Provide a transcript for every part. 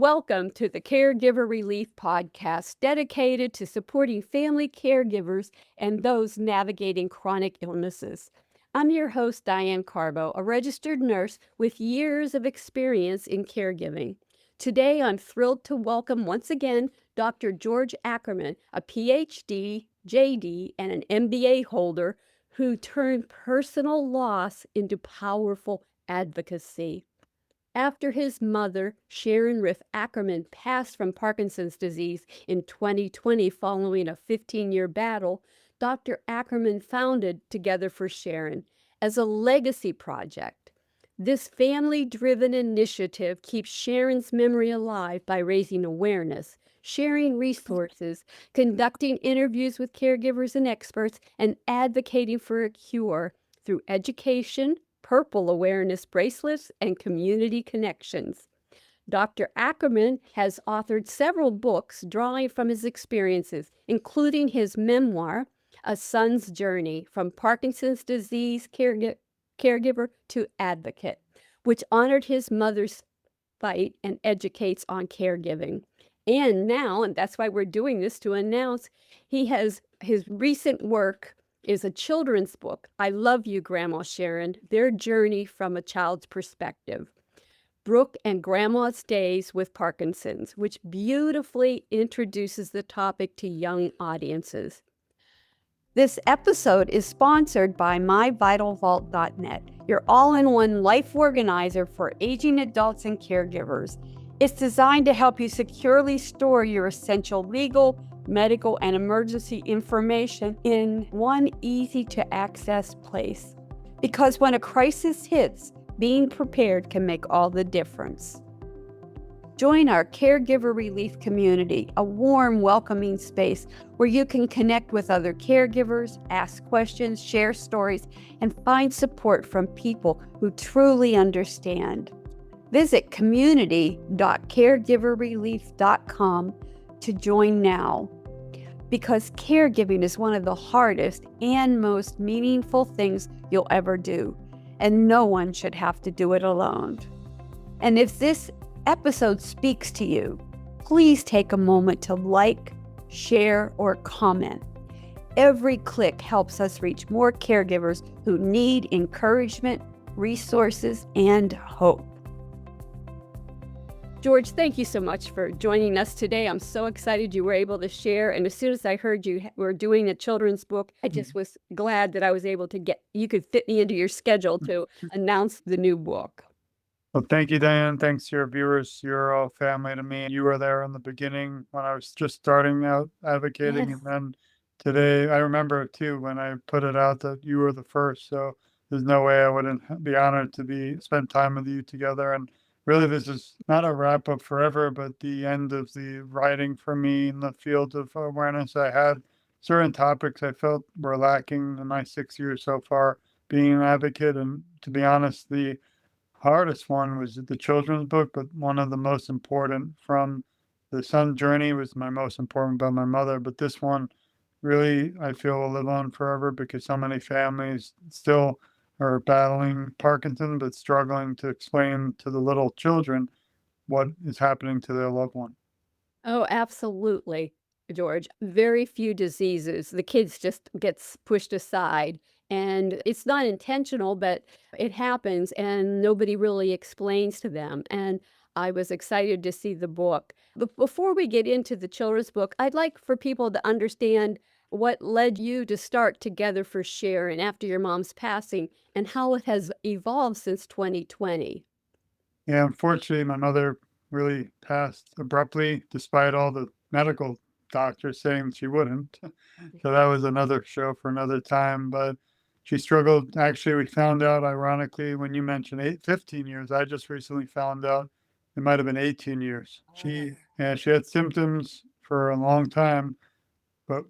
Welcome to the Caregiver Relief Podcast, dedicated to supporting family caregivers and those navigating chronic illnesses. I'm your host, Diane Carbo, a registered nurse with years of experience in caregiving. Today, I'm thrilled to welcome once again Dr. George Ackerman, a PhD, JD, and an MBA holder who turned personal loss into powerful advocacy. After his mother, Sharon Ackerman, passed from Parkinson's disease in 2020 following a 15-year battle, Dr. Ackerman founded Together for Sharon as a legacy project. This family-driven initiative keeps Sharon's memory alive by raising awareness, sharing resources, conducting interviews with caregivers and experts, and advocating for a cure through education, purple awareness bracelets, and community connections. Dr. Ackerman has authored several books drawing from his experiences, including his memoir, A Son's Journey from Parkinson's Disease Caregiver to Advocate, which honored his mother's fight and educates on caregiving. And now, and that's why we're doing this to announce, he has his recent work is a children's book, I Love You, Grandma Sharon, Their Journey from a Child's Perspective. Brooke and Grandma's Days with Parkinson's, which beautifully introduces the topic to young audiences. This episode is sponsored by myvitalvault.net, your all-in-one life organizer for aging adults and caregivers. It's designed to help you securely store your essential legal, medical, and emergency information in one easy-to-access place. Because when a crisis hits, being prepared can make all the difference. Join our Caregiver Relief community, a warm, welcoming space where you can connect with other caregivers, ask questions, share stories, and find support from people who truly understand. Visit community.caregiverrelief.com to join now, because caregiving is one of the hardest and most meaningful things you'll ever do, and no one should have to do it alone. And if this episode speaks to you, please take a moment to like, share, or comment. Every click helps us reach more caregivers who need encouragement, resources, and hope. George, thank you so much for joining us today. I'm so excited you were able to share. And as soon as I heard you were doing a children's book, I just was glad that I was able to you could fit me into your schedule to announce the new book. Well, thank you, Diane. Thanks to your viewers. You're all family to me. You were there in the beginning when I was just starting out advocating. Yes. And then today, I remember too, when I put it out that you were the first. So there's no way I wouldn't be honored to spend time with you together. And really, this is not a wrap up forever, but the end of the writing for me in the field of awareness. I had certain topics I felt were lacking in my 6 years so far being an advocate. And to be honest, the hardest one was the children's book, but one of the most important from the son's journey was my most important about my mother. But this one really, I feel, will live on forever because so many families still are battling Parkinson, but struggling to explain to the little children what is happening to their loved one. Oh, absolutely, George. Very few diseases, the kids just gets pushed aside. And it's not intentional, but it happens and nobody really explains to them. And I was excited to see the book. But before we get into the children's book, I'd like for people to understand what led you to start Together for Sharon after your mom's passing and how it has evolved since 2020. Yeah, unfortunately, my mother really passed abruptly, despite all the medical doctors saying she wouldn't. So that was another show for another time. But she struggled. Actually, we found out, ironically, when you mentioned 15 years, I just recently found out it might have been 18 years. She had symptoms for a long time, but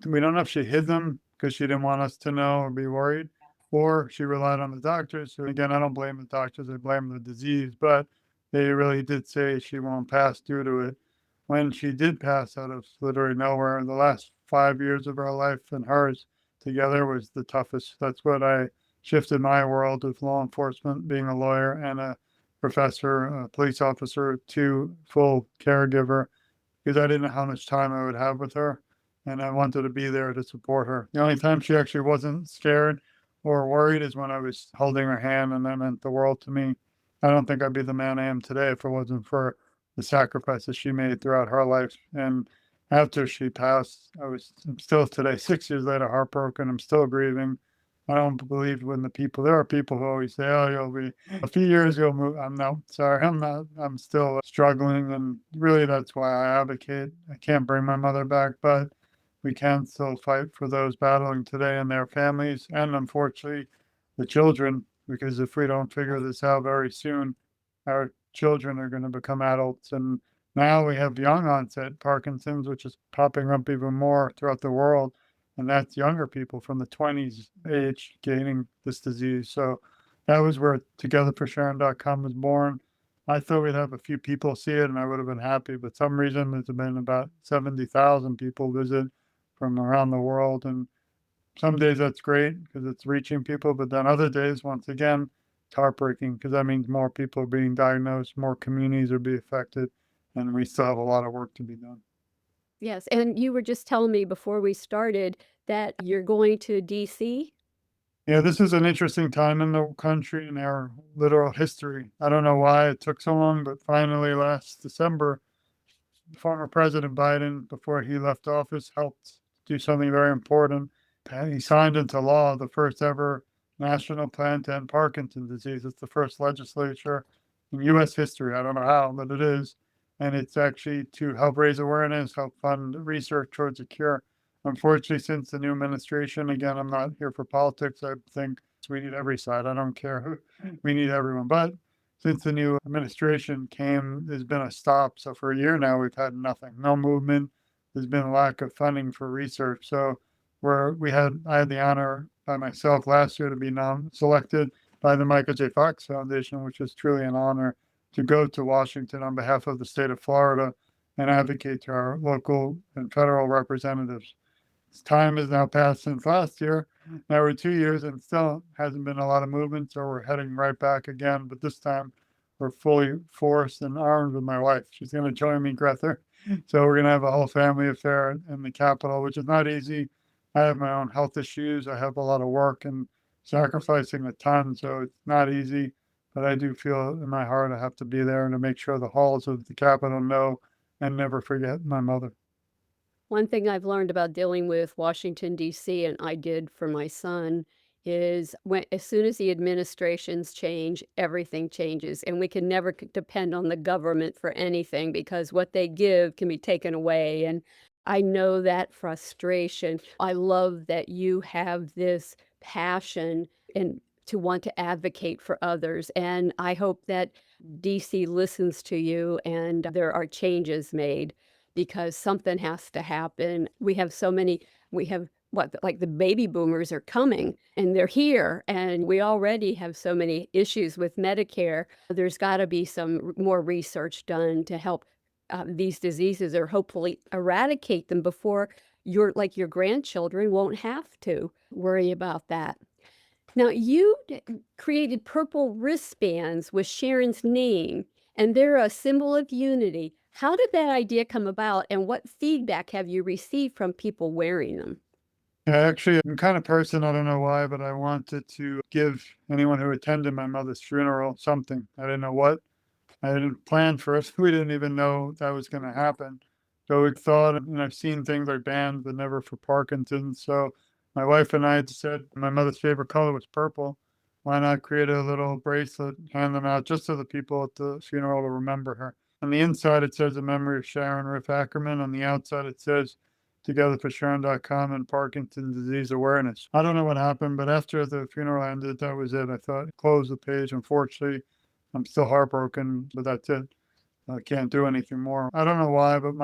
we don't know if she hid them because she didn't want us to know or be worried, or she relied on the doctors. So again, I don't blame the doctors, I blame the disease, but they really did say she won't pass due to it. When she did pass out of literally nowhere, the last 5 years of her life and hers together was the toughest. That's what I shifted my world with law enforcement, being a lawyer and a professor, a police officer, to full caregiver because I didn't know how much time I would have with her, and I wanted to be there to support her. The only time she actually wasn't scared or worried is when I was holding her hand, and that meant the world to me. I don't think I'd be the man I am today if it wasn't for the sacrifices she made throughout her life. And after she passed, I'm still today, 6 years later, heartbroken. I'm still grieving. I don't believe when there are people who always say, oh, you'll be a few years you'll move. I'm no, sorry, I'm not. I'm still struggling, and really that's why I advocate. I can't bring my mother back, but we can still fight for those battling today and their families, and unfortunately, the children. Because if we don't figure this out very soon, our children are going to become adults. And now we have young onset Parkinson's, which is popping up even more throughout the world. And that's younger people from the 20s age gaining this disease. So that was where togetherforsharon.com was born. I thought we'd have a few people see it and I would have been happy, but some reason there's been about 70,000 people visit from around the world. And some days that's great because it's reaching people, but then other days, once again, it's heartbreaking because that means more people are being diagnosed, more communities are being affected, and we still have a lot of work to be done. Yes, and you were just telling me before we started that you're going to DC? Yeah, this is an interesting time in the country and our literal history. I don't know why it took so long, but finally last December, former President Biden, before he left office, helped do something very important. And he signed into law the first ever national plan to end Parkinson's disease. It's the first legislature in U.S. history. I don't know how, but it is. And it's actually to help raise awareness, help fund research towards a cure. Unfortunately, since the new administration, again, I'm not here for politics. I think we need every side. I don't care who, we need everyone. But since the new administration came, there's been a stop. So for a year now, we've had nothing, no movement. There's been a lack of funding for research. So I had the honor by myself last year to be selected by the Michael J. Fox Foundation, which was truly an honor to go to Washington on behalf of the state of Florida and advocate to our local and federal representatives. Time has now passed since last year. Now we're 2 years and still hasn't been a lot of movement, so we're heading right back again. But this time we're fully forced and armed with my wife. She's going to join me, Greta. So we're going to have a whole family affair in the capital, which is not easy. I have my own health issues. I have a lot of work and sacrificing a ton, so it's not easy. But I do feel in my heart I have to be there and to make sure the halls of the Capitol know and never forget my mother. One thing I've learned about dealing with Washington, D.C., and I did for my son, is when as soon as the administrations change, everything changes, and we can never depend on the government for anything because what they give can be taken away. And I know that frustration. I love that you have this passion and to want to advocate for others. And I hope that DC listens to you and there are changes made because something has to happen. We have what, like the baby boomers are coming and they're here, and we already have so many issues with Medicare. There's got to be some more research done to help these diseases or hopefully eradicate them before your grandchildren won't have to worry about that. Now, you created purple wristbands with Sharon's name, and they're a symbol of unity. How did that idea come about, and what feedback have you received from people wearing them? Yeah, actually, I'm the kind of person, I don't know why, but I wanted to give anyone who attended my mother's funeral something. I didn't know what. I didn't plan for it. We didn't even know that was going to happen. So we thought, and I've seen things like bands, but never for Parkinson's. So my wife and I had said my mother's favorite color was purple. Why not create a little bracelet, hand them out just to the people at the funeral to remember her? On the inside, it says a memory of Sharon with Ackerman. On the outside, it says togetherforsharon.com and Parkinson's disease awareness. I don't know what happened, but after the funeral ended, that was it. I thought, close the page. Unfortunately, I'm still heartbroken, but that's it. I can't do anything more. I don't know why, but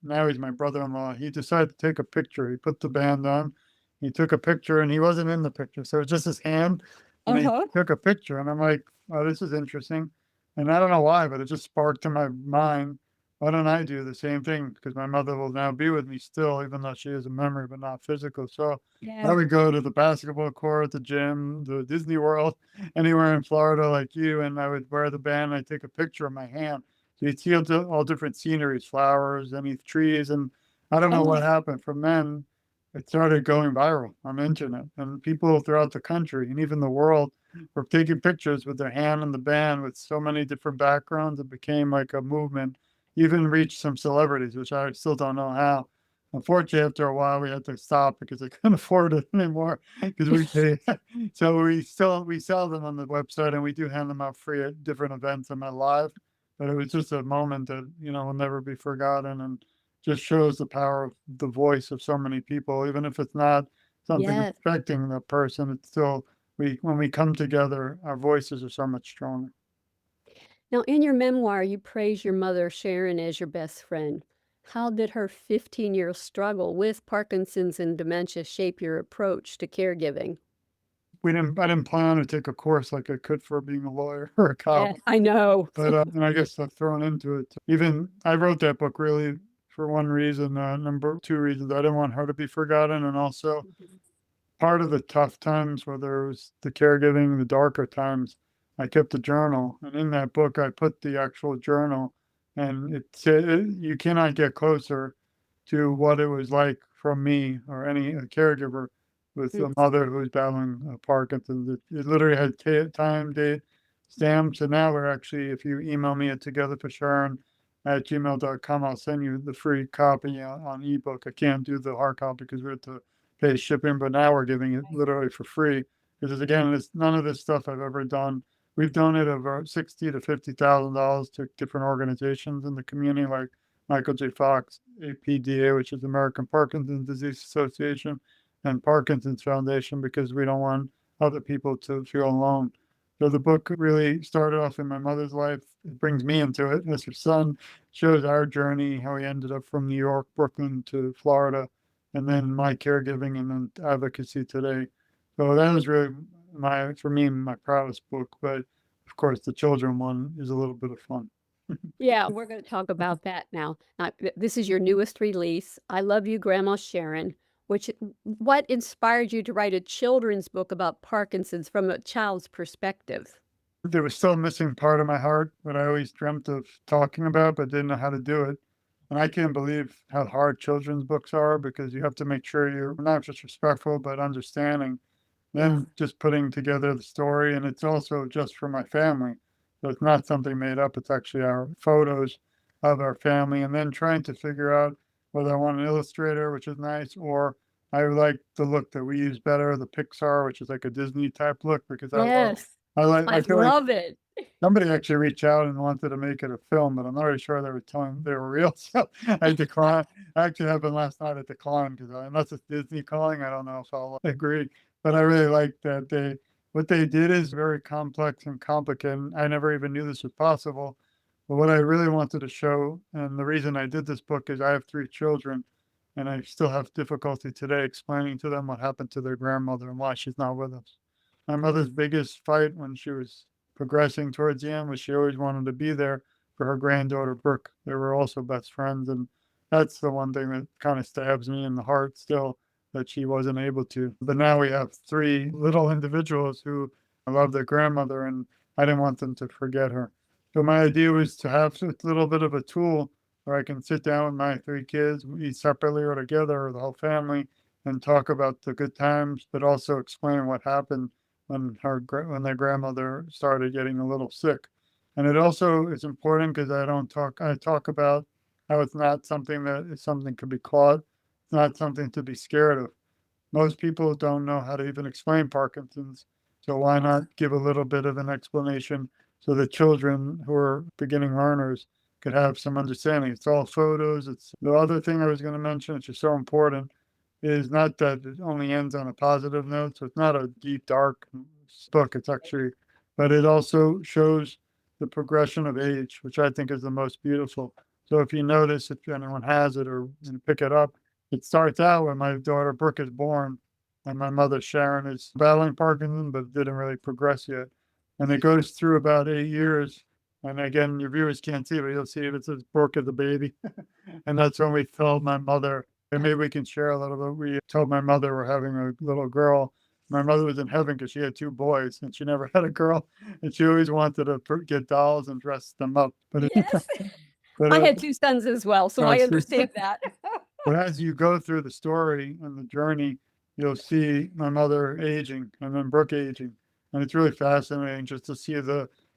now he's my brother-in-law. He decided to take a picture. He put the band on. He took a picture and he wasn't in the picture. So it's just his hand and he Uh-huh. took a picture and I'm like, oh, this is interesting. And I don't know why, but it just sparked in my mind. why don't I do the same thing? Because my mother will now be with me still, even though she has a memory, but not physical. So I Yeah. would go to the basketball court, the gym, the Disney World, anywhere in Florida like you, and I would wear the band. I'd take a picture of my hand. So you'd see all different sceneries, flowers, any trees, and I don't know Oh, what happened. From then, it started going viral on the internet, and people throughout the country and even the world were taking pictures with their hand in the band with so many different backgrounds. It became like a movement, even reached some celebrities, which I still don't know how. Unfortunately, after a while, we had to stop because I couldn't afford it anymore because we pay. So we sell them on the website, and we do hand them out free at different events in my live. But it was just a moment that will never be forgotten, and just shows the power of the voice of so many people, even if it's not something yes. affecting the person. It's still we when we come together, our voices are so much stronger. Now, in your memoir, you praise your mother, Sharon, as your best friend. How did her 15-year struggle with Parkinson's and dementia shape your approach to caregiving? We didn't I didn't plan to take a course like I could for being a lawyer or a cop, Yeah, I know. but, and I guess I've thrown into it. Even I wrote that book really for one reason, number 2 reasons. I didn't want her to be forgotten, and also Mhm. part of the tough times, whether it was the caregiving, the darker times, I kept a journal, and in that book, I put the actual journal, and it said you cannot get closer to what it was like from me or any caregiver with Mm. a mother who's battling Parkinson's. It literally had time, date, stamps, and now we're actually, if you email me at togetherforsharon@gmail.com, I'll send you the free copy on ebook. I can't do the hard copy because we have to pay shipping, but now we're giving it literally for free because again, it's none of this stuff I've ever done. We've donated over 60 to $50,000 to different organizations in the community, like Michael J. Fox, APDA, which is American Parkinson's Disease Association, and Parkinson's Foundation, because we don't want other people to feel alone. So the book really started off in my mother's life. It brings me into it as her son, shows our journey, how we ended up from New York, Brooklyn to Florida, and then my caregiving and then advocacy today. So that was really for me, my proudest book. But of course, the children one is a little bit of fun. Yeah, we're going to talk about that now. This is your newest release, I Love You, Grandma Sharon. What inspired you to write a children's book about Parkinson's from a child's perspective? There was still a missing part of my heart that I always dreamt of talking about, but didn't know how to do it. And I can't believe how hard children's books are because you have to make sure you're not just respectful, but understanding. Yeah. Then just putting together the story, and it's also just for my family. So it's not something made up. It's actually our photos of our family, and then trying to figure out whether I want an illustrator, which is nice, or I like the look that we use better, the Pixar, which is like a Disney type look, because Yes, I I feel like love it. somebody actually reached out and wanted to make it a film, but I'm not really sure they were telling they were real. So I declined. Actually happened last night. I declined because unless it's Disney calling, I don't know if I'll agree. But I really like that what they did is very complex and complicated. I never even knew this was possible. But what I really wanted to show, and the reason I did this book is I have 3 children, and I still have difficulty today explaining to them what happened to their grandmother and why she's not with us. My mother's biggest fight when she was progressing towards the end was she always wanted to be there for her granddaughter Brooke. They were also best friends, and that's the one thing that kind of stabs me in the heart still that she wasn't able to. But now we have 3 little individuals who love their grandmother, and I didn't want them to forget her. So my idea was to have a little bit of a tool where I can sit down with my 3 kids, eat separately or together, or the whole family, and talk about the good times, but also explain what happened when their grandmother started getting a little sick. And it also is important because I talk about how it's not something that is something could be caught. It's not something to be scared of. Most people don't know how to even explain Parkinson's. So why not give a little bit of an explanation so the children who are beginning learners could have some understanding? It's all photos. It's the other thing I was going to mention, which is so important, is not that it only ends on a positive note. So it's not a deep, dark book. It's actually, but it also shows the progression of age, which I think is the most beautiful. So if you notice, if anyone has it or pick it up, it starts out when my daughter Brooke is born, and my mother Sharon is battling Parkinson, but it didn't really progress yet. And it goes through about 8 years And again, your viewers can't see it, but you'll see it. It says Brooke as a baby. And that's when we told my mother, and maybe we can share a little bit. We told my mother we're having a little girl. My mother was in heaven because she had two boys and she never had a girl. And she always wanted to get dolls and dress them up. But it, Yes. but I had 2 sons as well, so I see. understand that. But as you go through the story and the journey, you'll see my mother aging and then Brooke aging. And it's really fascinating just to see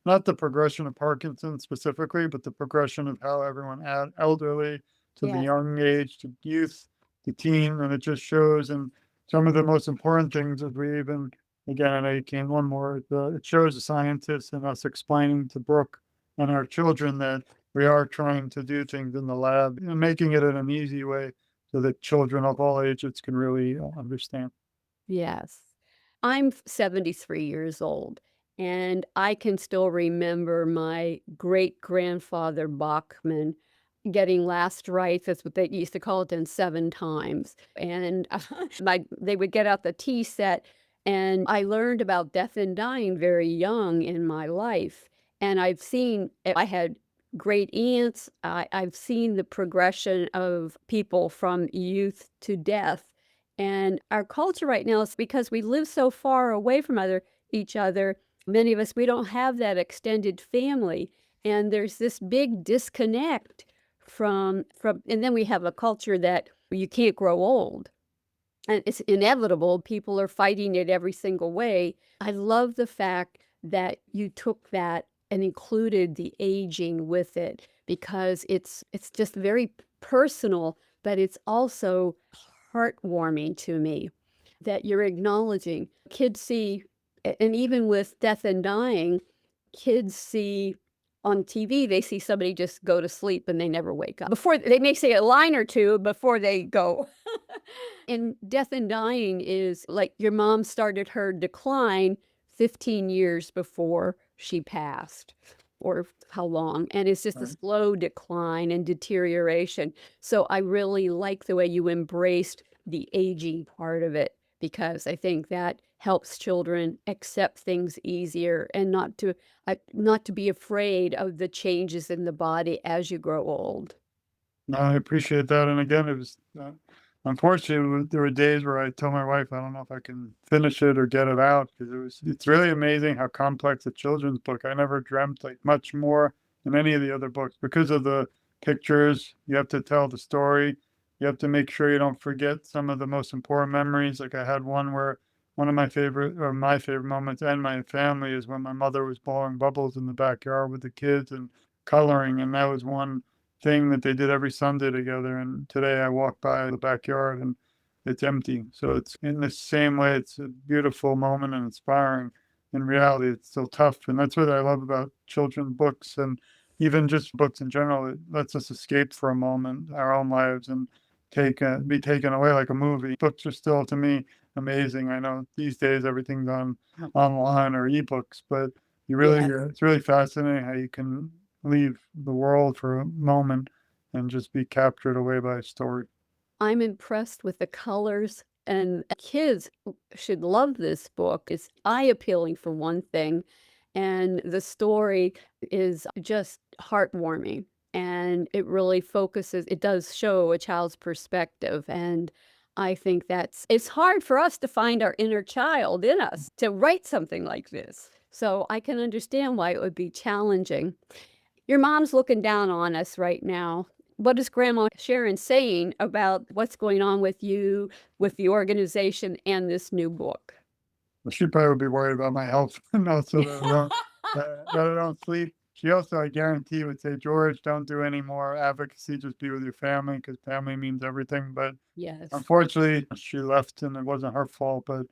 not the progression of Parkinson specifically, but the progression of how everyone elderly to the Yes. young age to youth to teen. And it just shows. And some of the most important things is again, I know you came one more, it shows the scientists and us explaining to Brooke and our children that we are trying to do things in the lab and making it in an easy way so that children of all ages can really understand. Yes. I'm 73 years old, and I can still remember my great-grandfather Bachman getting last rites, that's what they used to call it then, 7 times, and they would get out the tea set, and I learned about death and dying very young in my life, and I had great aunts, I've seen the progression of people from youth to death, and our culture right now is because we live so far away from each other, many of us, we don't have that extended family, and there's this big disconnect from and then we have a culture that you can't grow old. And it's inevitable, people are fighting it every single way. I love the fact that you took that and included the aging with it because it's just very personal, but it's also heartwarming to me that you're acknowledging. Kids see and even with death and dying, kids see on TV, they see somebody just go to sleep and they never wake up. Before they may say a line or 2 before they go. And death and dying is like your mom started her decline 15 years before she passed, or how long, and it's just a Right. slow decline and deterioration. So I really like the way you embraced the aging part of it because I think that helps children accept things easier and not to be afraid of the changes in the body as you grow old. No, I appreciate that. And again, it was unfortunately there were days where I told my wife, I don't know if I can finish it or get it out because it's really amazing how complex a children's book. I never dreamt like much more than any of the other books because of the pictures. You have to tell the story. You have to make sure you don't forget some of the most important memories. Like I had one where one of my favorite moments and my family is when my mother was blowing bubbles in the backyard with the kids and coloring. And that was one thing that they did every Sunday together. And today I walk by the backyard and it's empty. So it's in the same way, it's a beautiful moment and inspiring. In reality, it's still tough. And that's what I love about children's books and even just books in general. It lets us escape for a moment our own lives and be taken away like a movie. Books are still to me amazing. I know these days everything's online or ebooks, but Yes. it's really fascinating how you can leave the world for a moment and just be captured away by a story. I'm impressed with the colors, and kids should love this book. It's eye-appealing for one thing, and the story is just heartwarming, and it does show a child's perspective, and I think it's hard for us to find our inner child in us to write something like this. So I can understand why it would be challenging. Your mom's looking down on us right now. What is Grandma Sharon saying about what's going on with you, with the organization, and this new book? Well, she'd probably be worried about my health and also that I don't sleep. She also, I guarantee, would say, George, don't do any more advocacy. Just be with your family because family means everything. But Yes. unfortunately, she left and it wasn't her fault. But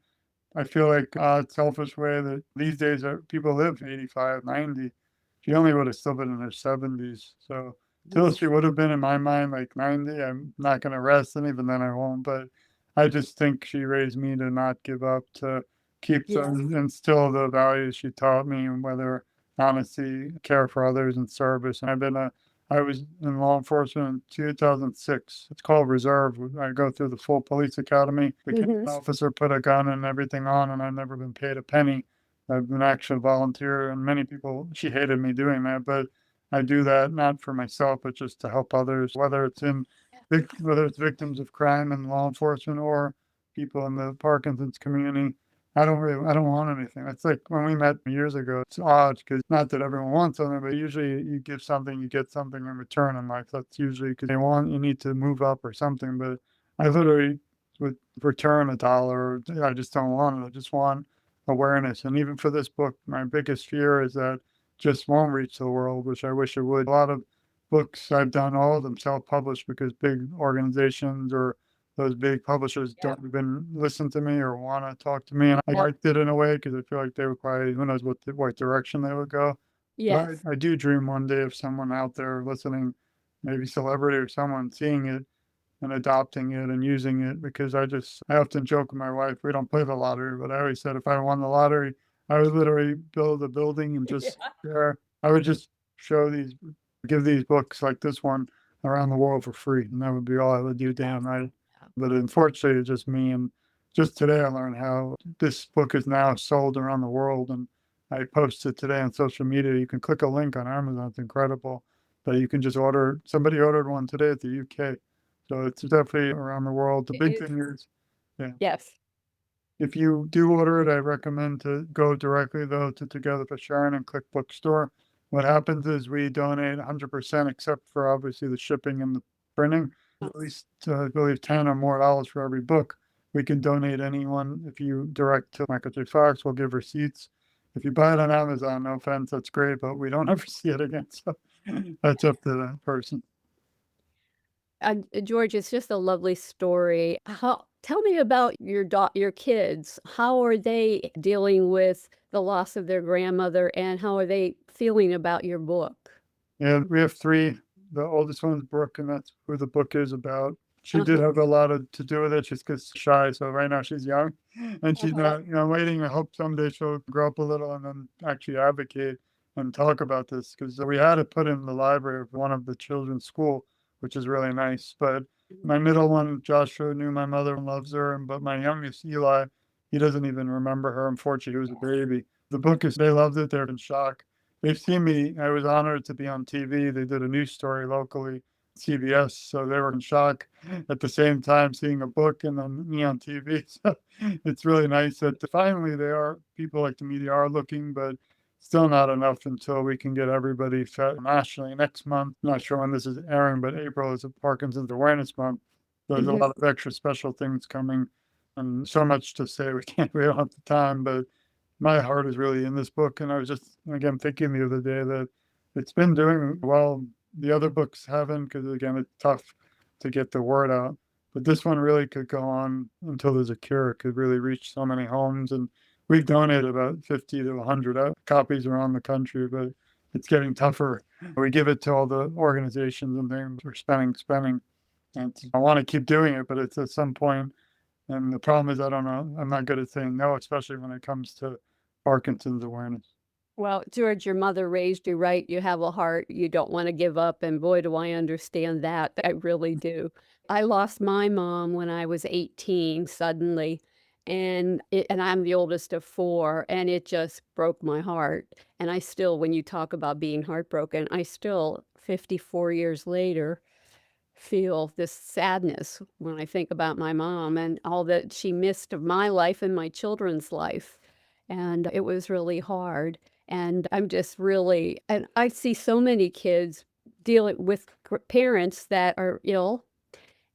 I feel like selfish way that these days people live 85, 90. She only would have still been in her 70s. So till Yes. she would have been in my mind like 90, I'm not going to rest. And even then I won't. But I just think she raised me to not give up, to keep Yes. them, instill the values she taught me, and whether honesty, care for others, and service. And I was in law enforcement in 2006. It's called reserve. I go through the full police academy, became Mhm. an officer, put a gun and everything on, and I've never been paid a penny. I've been actually a volunteer, and many people, she hated me doing that, but I do that not for myself, but just to help others, whether it's victims of crime and law enforcement or people in the Parkinson's community. I don't want anything. It's like when we met years ago, it's odd because not that everyone wants something, but usually you give something, you get something in return in life. That's usually because you need to move up or something. But I literally would return $1. I just don't want it. I just want awareness. And even for this book, my biggest fear is that just won't reach the world, which I wish it would. A lot of books I've done, all of them self-published because big organizations or those big publishers Yeah. don't even listen to me or want to talk to me. And I liked it in a way because I feel like they would probably, who knows what direction they would go. But Yes. I do dream one day of someone out there listening, maybe celebrity or someone seeing it and adopting it and using it because I often joke with my wife, we don't play the lottery, but I always said if I won the lottery, I would literally build a building and just Yeah. there, I would just show these, give these books like this one around the world for free. And that would be all I would do day and night. But unfortunately, it's just me. And just today, I learned how this book is now sold around the world. And I posted today on social media. You can click a link on Amazon. It's incredible. But you can just order, somebody ordered one today at the UK. So it's definitely around the world. The big It's thing is, yeah, yes. if you do order it, I recommend to go directly though to Together for Sharon and click bookstore. What happens is we donate 100% except for obviously the shipping and the printing. At least I believe 10 or more dollars for every book. We can donate anyone. If you direct to Michael J. Fox, we'll give receipts. If you buy it on Amazon, no offense, that's great, but we don't ever see it again. So that's up to the person. George, it's just a lovely story. How tell me about your kids. How are they dealing with the loss of their grandmother, and how are they feeling about your book? Yeah, we have 3. The oldest one's Brooke, and that's who the book is about. She did Uh-huh, have a lot of to do with it just 'cause shy, so right now she's young, and she's uh-huh. not, I'm waiting, I hope someday she'll grow up a little and then actually advocate and talk about this because we had it put in the library of one of the children's school, which is really nice, but my middle one, Joshua, knew my mother and loves her, but my youngest, Eli, he doesn't even remember her, unfortunately, he was a baby. The book is they loved it, they're in shock. They've seen me. I was honored to be on TV. They did a news story locally, CBS, so they were in shock at the same time seeing a book and then me on TV. So it's really nice that finally they are people like the media are looking, but still not enough until we can get everybody fed nationally next month. Not sure when this is airing, but April is a Parkinson's Awareness Month. There's a Mhm. lot of extra special things coming and so much to say. We don't have the time, but my heart is really in this book. And I was just, again, thinking the other day that it's been doing well. The other books haven't, because again, it's tough to get the word out. But this one really could go on until there's a cure. It could really reach so many homes. And we've donated about 50 to 100 copies around the country, but it's getting tougher. We give it to all the organizations and things. We're spending. And I want to keep doing it, but it's at some point, and the problem is I don't know. I'm not good at saying no, especially when it comes to Parkinson's awareness. Well, George, your mother raised you right. You have a heart. You don't want to give up. And boy, do I understand that. I really do. I lost my mom when I was 18 suddenly. And I'm the oldest of four. And it just broke my heart. And I still, when you talk about being heartbroken, I still, 54 years later, feel this sadness when I think about my mom and all that she missed of my life and my children's life. And it was really hard. And I'm just really, and I see so many kids dealing with parents that are ill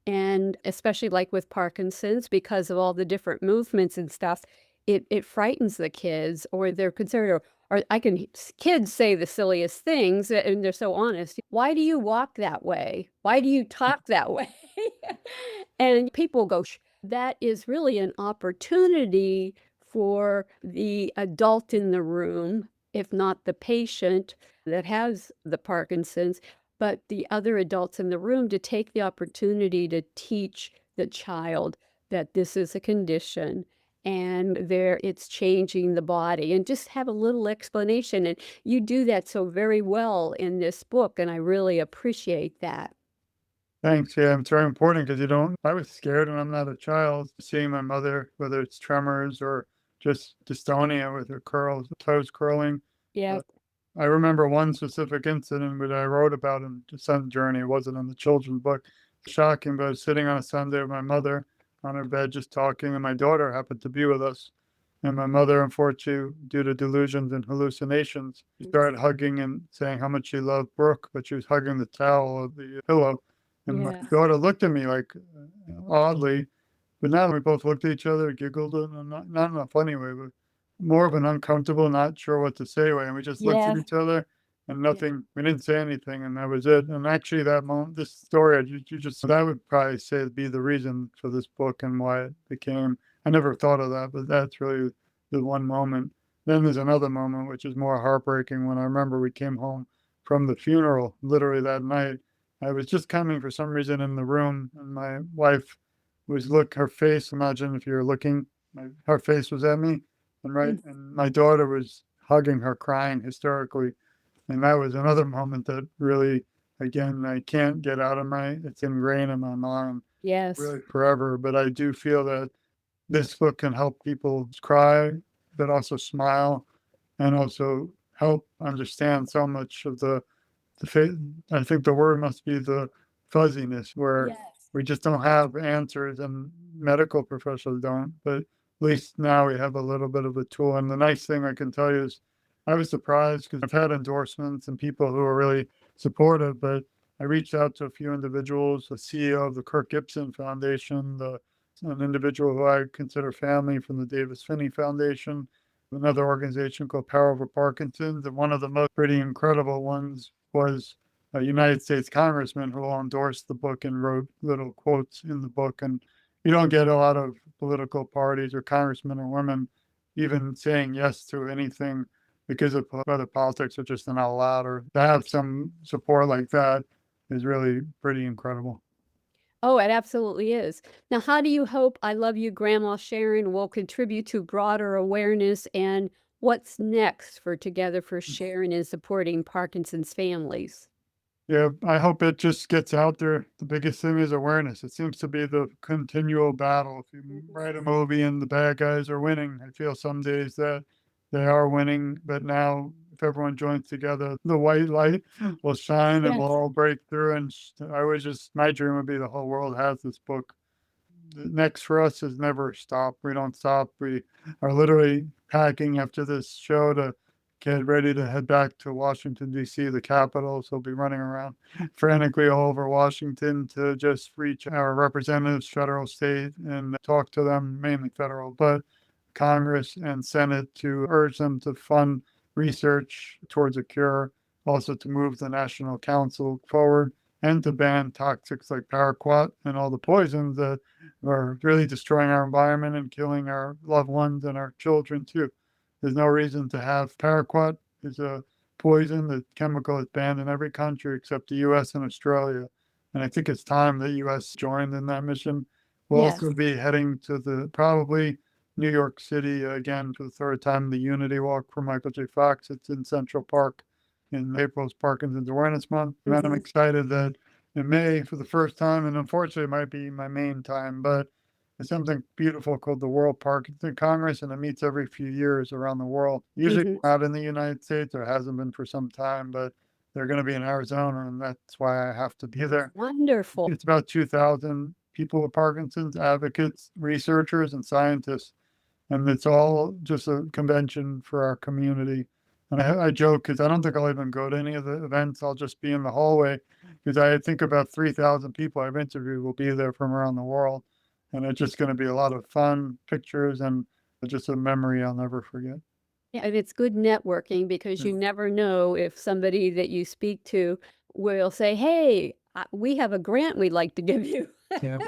and especially, like, with Parkinson's, because of all the different movements and stuff, it frightens the kids, or they're concerned, or I can kids say the silliest things, and they're so honest. "Why do you walk that way? Why do you talk that way?" And people go, "Sh" That is really an opportunity for the adult in the room, if not the patient that has the Parkinson's, but the other adults in the room to take the opportunity to teach the child that this is a condition and there it's changing the body and just have a little explanation. And you do that so very well in this book, and I really appreciate that. Thanks. Yeah, it's very important because you don't. I was scared when I'm not a child, seeing my mother, whether it's tremors or just dystonia with her curls, toes curling. Yeah. Uh, I remember one specific incident that I wrote about in Descent Journey. It wasn't in the children's book. Shocking, but I was sitting on a Sunday with my mother on her bed just talking, and my daughter happened to be with us. And my mother, unfortunately, due to delusions and hallucinations, she started hugging and saying how much she loved Brooke, but she was hugging the towel of the pillow. And my Yeah. daughter looked at me like oddly, but now we both looked at each other, giggled, and not in a funny way, but more of an uncomfortable, not sure what to say way. And we just looked at Yeah. each other and Yeah. nothing, we didn't say anything, and that was it. And actually, that moment, this story, you just, that would probably say be the reason for this book and why it became. I never thought of that, but that's really the one moment. Then there's another moment, which is more heartbreaking when I remember we came home from the funeral literally that night. I was just coming for some reason in the room, and my wife was her face. Imagine if you're looking, her face was at me, and Mm. and my daughter was hugging her, crying hysterically, and that was another moment that really, again, I can't get out of it's ingrained in my mind Yes. really forever. But I do feel that this book can help people cry, but also smile, and also help understand so much of I think the word must be the fuzziness where Yes. we just don't have answers and medical professionals don't, but at least now we have a little bit of a tool. And the nice thing I can tell you is I was surprised because I've had endorsements and people who are really supportive, but I reached out to a few individuals, the CEO of the Kirk Gibson Foundation, an individual who I consider family from the Davis Finney Foundation, another organization called Power Over Parkinson's, and one of the most pretty incredible ones was a United States congressman who endorsed the book and wrote little quotes in the book. And you don't get a lot of political parties or congressmen or women even saying yes to anything because of whether politics are just not allowed, or to have some support like that is really pretty incredible. Oh, it absolutely is. Now, how do you hope I Love You, Grandma Sharon will contribute to broader awareness, and what's next for Together for Sharon in supporting Parkinson's families? Yeah, I hope it just gets out there. The biggest thing is awareness. It seems to be the continual battle. If you write a movie and the bad guys are winning, I feel some days that they are winning. But now, if everyone joins together, the white light will shine and we'll Yes. all break through. And my dream would be the whole world has this book. The next for us is never stop. We don't stop. We are literally packing after this show to get ready to head back to Washington, D.C., the capital. So we'll be running around frantically all over Washington to just reach our representatives, federal, state, and talk to them, mainly federal, but Congress and Senate to urge them to fund research towards a cure, also to move the National Council forward and to ban toxics like paraquat and all the poisons that are really destroying our environment and killing our loved ones and our children too. There's no reason to have paraquat is a poison. The chemical is banned in every country except the US and Australia. And I think it's time the US joined in that mission. We'll Yes. also be heading to the probably New York City again for the third time, the Unity Walk for Michael J. Fox. It's in Central Park in April's Parkinson's Awareness Month. And I'm Mhm. excited that in May for the first time, and unfortunately it might be my main time, but it's something beautiful called the World Parkinson Congress, and it meets every few years around the world. Usually Mhm. not in the United States, or hasn't been for some time, but they're going to be in Arizona, and that's why I have to be there. Wonderful. It's about 2,000 people with Parkinson's, advocates, researchers, and scientists, and it's all just a convention for our community. And I joke because I don't think I'll even go to any of the events. I'll just be in the hallway because I think about 3,000 people I've interviewed will be there from around the world. And it's just going to be a lot of fun pictures and just a memory I'll never forget. Yeah, and it's good networking because Yeah. you never know if somebody that you speak to will say, "Hey, we have a grant we'd like to give you." Yeah.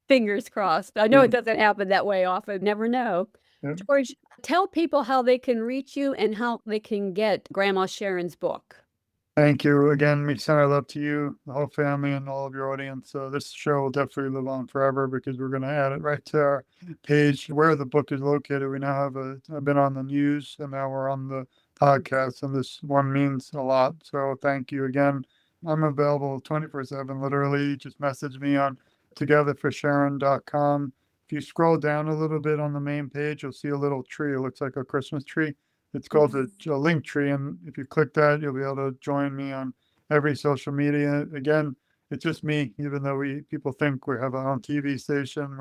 Fingers crossed. I know Yeah. it doesn't happen that way often, never know. Yeah. George, tell people how they can reach you and how they can get Grandma Sharon's book. Thank you again. Me send our love to you, the whole family, and all of your audience. This show will definitely live on forever because we're going to add it right to our page where the book is located. We now have I've been on the news and now we're on the podcast, and this one means a lot. So thank you again. I'm available 24/7, literally. Just message me on togetherforsharon.com. If you scroll down a little bit on the main page, you'll see a little tree. It looks like a Christmas tree. It's called Mhm. a link tree, and if you click that, you'll be able to join me on every social media. Again, it's just me, even though we people think we have our own TV station.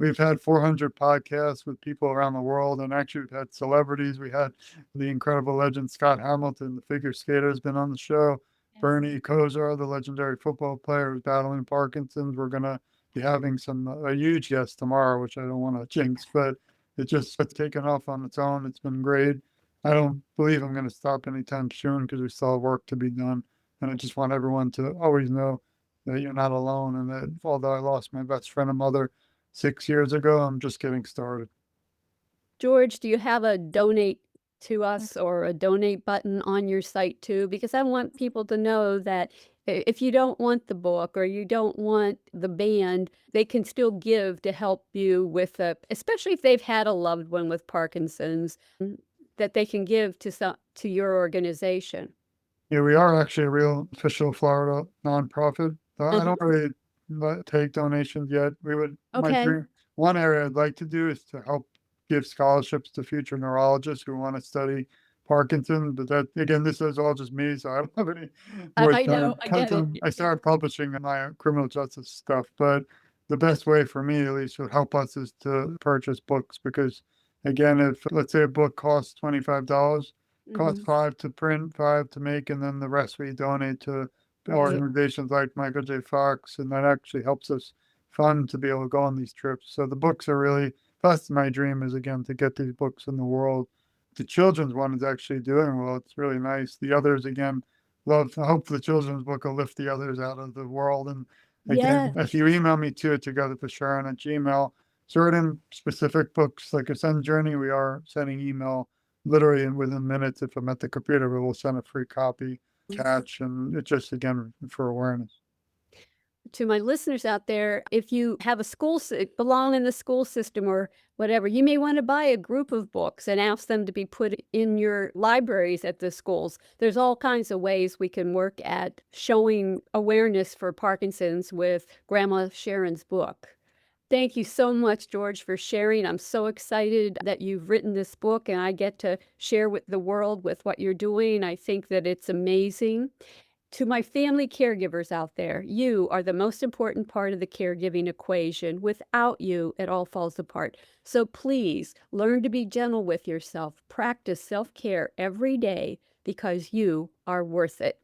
We've had 400 podcasts with people around the world, and actually we've had celebrities. We had the incredible legend Scott Hamilton, the figure skater, has been on the show. Bernie Kosar, the legendary football player who's battling Parkinson's. We're gonna be having some a huge guest tomorrow, which I don't want to jinx, but it just it's taken off on its own. It's been great. I don't believe I'm going to stop anytime soon because we still have work to be done. And I just want everyone to always know that you're not alone and that although I lost my best friend and mother 6 years ago, I'm just getting started. George, do you have a donate to us or a donate button on your site too? Because I want people to know that if you don't want the book or you don't want the band, they can still give to help you with especially if they've had a loved one with Parkinson's, that they can give to your organization. Yeah, we are actually a real official Florida nonprofit. I Uh-huh. don't really take donations yet. My Okay. dream, one area I'd like to do is to help give scholarships to future neurologists who want to study Parkinson's. But that, again, this is all just me, so I don't have any more I know, time. I get it. I started publishing my criminal justice stuff, but the best way for me, at least, would help us is to purchase books because, again, if let's say a book costs $25, costs Mhm. 5 to print, 5 to make, and then the rest we donate to Right. organizations like Michael J. Fox, and that actually helps us fund to be able to go on these trips. So the books are really that's my dream is again to get these books in the world. The children's one is actually doing well. It's really nice. The others again love I hope the children's book will lift the others out of the world. And again, Yeah. if you email me to it together for Sharon at Gmail, certain specific books like a Ascend Journey, we are sending email literally within minutes if I'm at the computer, but we'll send a free copy attach and it's just again for awareness. To my listeners out there, if you have a belong in the school system or whatever, you may want to buy a group of books and ask them to be put in your libraries at the schools. There's all kinds of ways we can work at showing awareness for Parkinson's with Grandma Sharon's book. Thank you so much, George, for sharing. I'm so excited that you've written this book and I get to share with the world with what you're doing. I think that it's amazing. To my family caregivers out there, you are the most important part of the caregiving equation. Without you, it all falls apart. So please learn to be gentle with yourself. Practice self care every day because you are worth it.